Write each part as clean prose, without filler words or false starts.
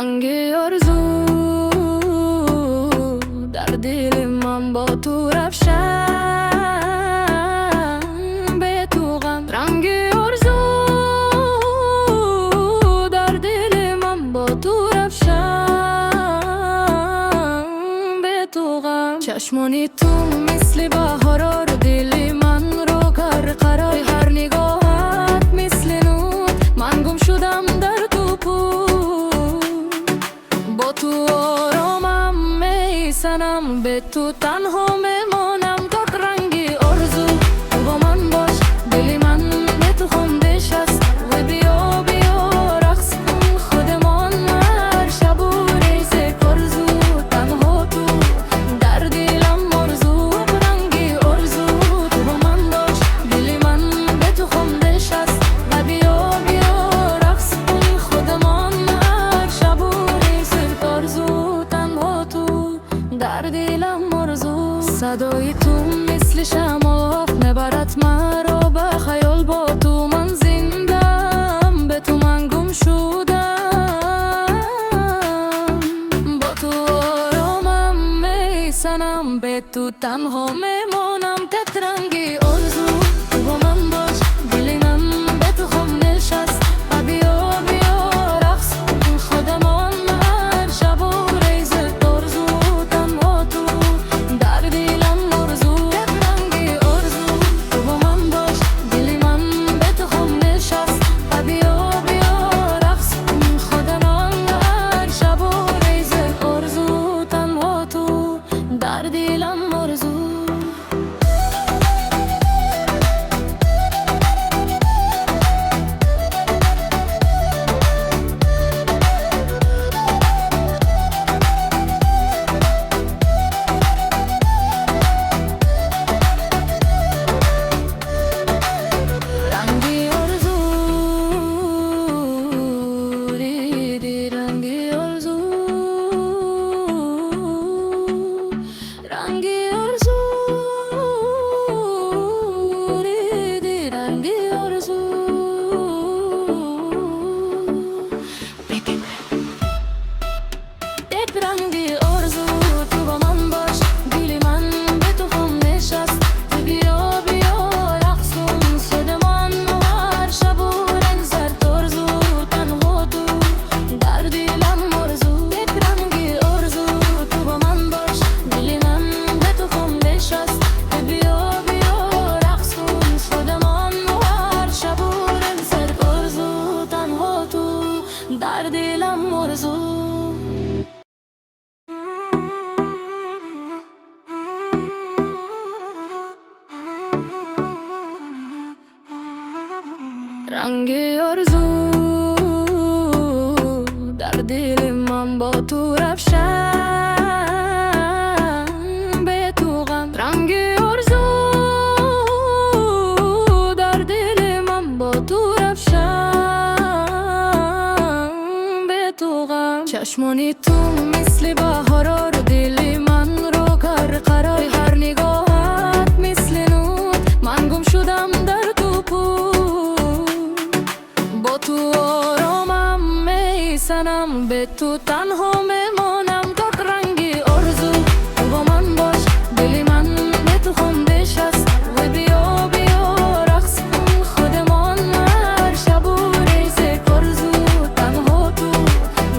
رنگی آرزو در دل من با تو رفشن به تو غم. رنگی آرزو در دل من با تو رفشن به تو غم. چشمانی تو مثل بهارا رو دل من رو کر قرار. هر نگاهت مثل نور من گم شدم در تو با تو آرامم میسنم به تو تنها میمانم. تا رنگی آرزو تو با من باش دلی من به تو خوندش است و بیا بیا رقص کن خودمان هر شب و ریز آرزو تنها تو در دلم آرزو. رنگی آرزو تو با من باش دلی من به تو خوندش است و بیا بیا رقص کن خودمان هر شب و ریز آرزو تنها تو در دلم آرزو. صدای تو مثل شمع میبرد مرا به خیال. با تو من زندم به تو من گم شدم. با تو آرامم میسنم به تو تنها میمانم. تت رنگی آرزو تو با من باش دل من به تو خوندش است و بیا بیا رقص کن خودمان هر شب و ریز آرزو تنها تو در دلم آرزو. تت رنگی آرزو تو با من باش دل من به تو خوندش است و بیا بیا رقص کن خودمان هر شب و ریز آرزو تنها تو در دلم آرزو. رنگی آرزو دیدی رنگی آرزو. رنگی آرزو دیدی رنگی آرزو. یک رنگی آرزو تو با من باش دل من به تو خوندش است و بیا بیا رقص کن خودمان هر شب و رنگ زرد آرزو تنها تو در دلم آرزو. یک رنگی آرزو تو با من باش دل من به تو خوندش است و بیا بیا رقص کن خودمان هر شب و رنگ زرد آرزو تنها تو در دلم آرزو. رنگی آرزو در دل من با تو رفشن به تو غم. رنگی آرزو در دل من با تو رفشن به تو غم. چشمانی تو مثل بهارا رو دل من رو کر قرار. هر نگاهت مثل نور من گم شدم در تو با تو آرامم میسنم به تو تنها میمانم. تا رنگی آرزو تو با من باش دل من به تو خوندش است و بیا بیا رقص کن خودمان هر شب و ریز آرزو تنها تو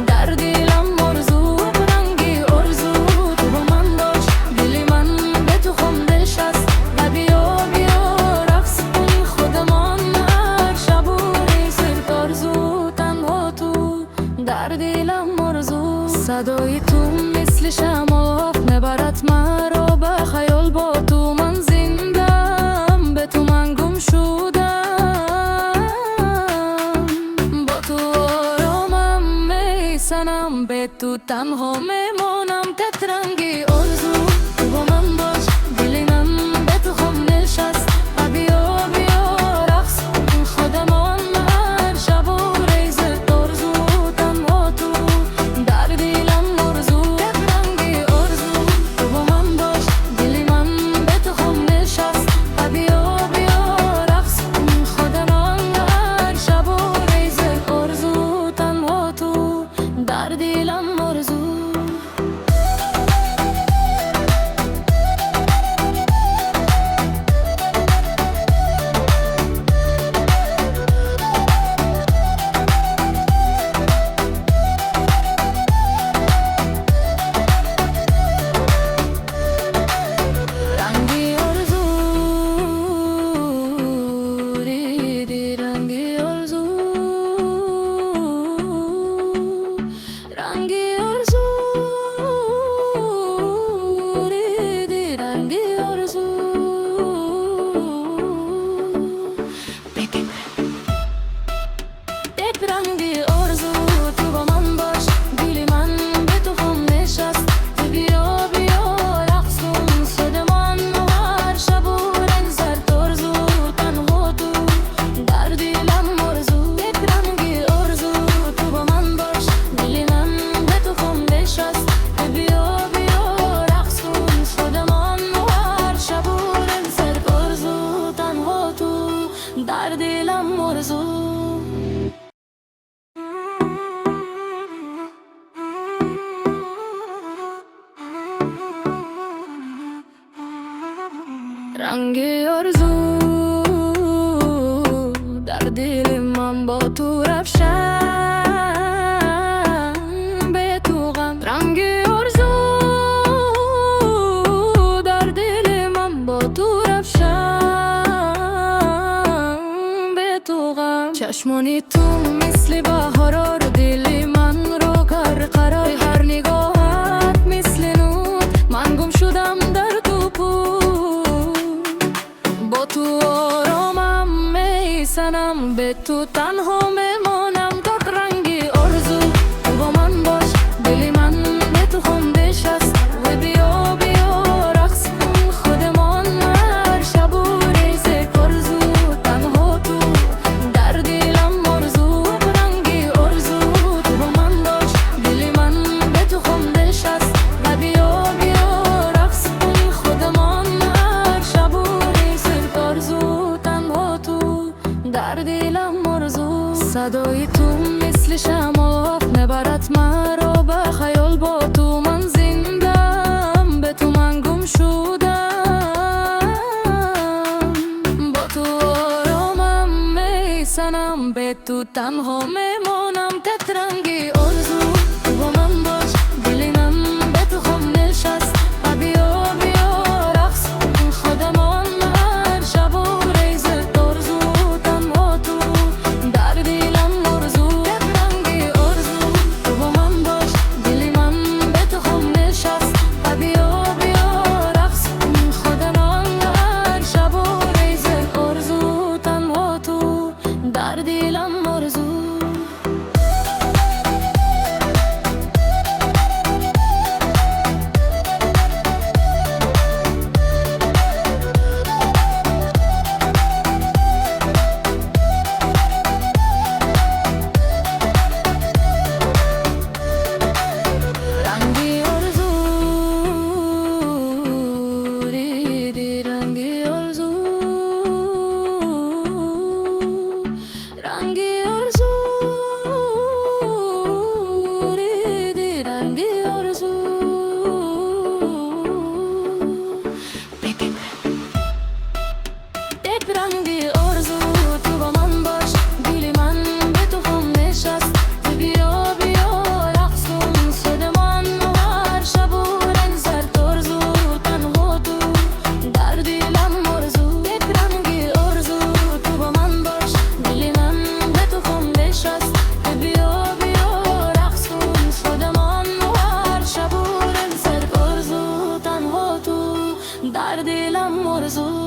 در دلم آرزو. رنگی آرزو تو با من باش دل من به تو خوندش است و بیا بیا رقص کن خودمان هر شب و ریز آرزو تنها تو در دلم آرزو. صدای تو مثل شمع میبرد مرا به خیال. با تو من زندم به تو من گم شدم. با تو آرامم میسنم به تو تنها میمانم. تت رنگی آرزو تو با من باش دل من به تو خوندش است و بیا بیا رقص کن خودمان هر شب و ریز آرزو تنها تو در دلم آرزو. یک رنگی آرزو تو با من باش دل من به تو خوندش است و بیا بیا رقص کن خودمان هر شب و ریز آرزو تنها تو در دلم رنگ آرزو در دل من با تو رفشن به تو غم. رنگ آرزو در دل من با تو رفشن به تو غم. چشمانی تو مثل بهارا رو دل من رو کر قرار. هر نگاهت مثل نور من گم شدم در تو با تو آرامم میسنم به تو تنها میمانم. تا رنگی آرزو تو با من باش دل من به تو خواندش است. و بیا بیا رقص کن خودمان هر شب و ریز آرزو تنها تو در دلم آرزو. رنگی آرزو تو با من باش دل من به تو خواندش است. و بیا بیا رقص کن خودمان هر شب و ریز آرزو تنها تو در دلم آرزو. صدای تو مثل شمع میبرد مرا به خیال. با تو من زندم به تو من گم شدم. با تو آرامم میسنم به تو تنها میمانم. تت رنگی آرزو تو با من باش دل من به تو خواندش است. و بیا بیا رقص کن خودمان هر شب و ریز آرزو تنها تو در دلم آرزو. تت رنگی آرزو تو با من باش دل من به تو خواندش است. و بیا بیا رقص کن خودمان هر شب و ریز آرزو تنها تو در دلم آرزو. رنگی آرزو ری ری رنگی آرزو. رنگی آرزو ری ری رنگی آرزو. یک رنگی آرزو تو با من باش دل من به تو خواندش است. بیا بیا رقص کن خودمان هر شب و ریز آرزو تنها تو در دلم آرزو. یک رنگی آرزو تو با من باش دل من به تو خواندش است. بیا بیا رقص کن خودمان هر شب و ریز آرزو تنها تو در دلم آرزو.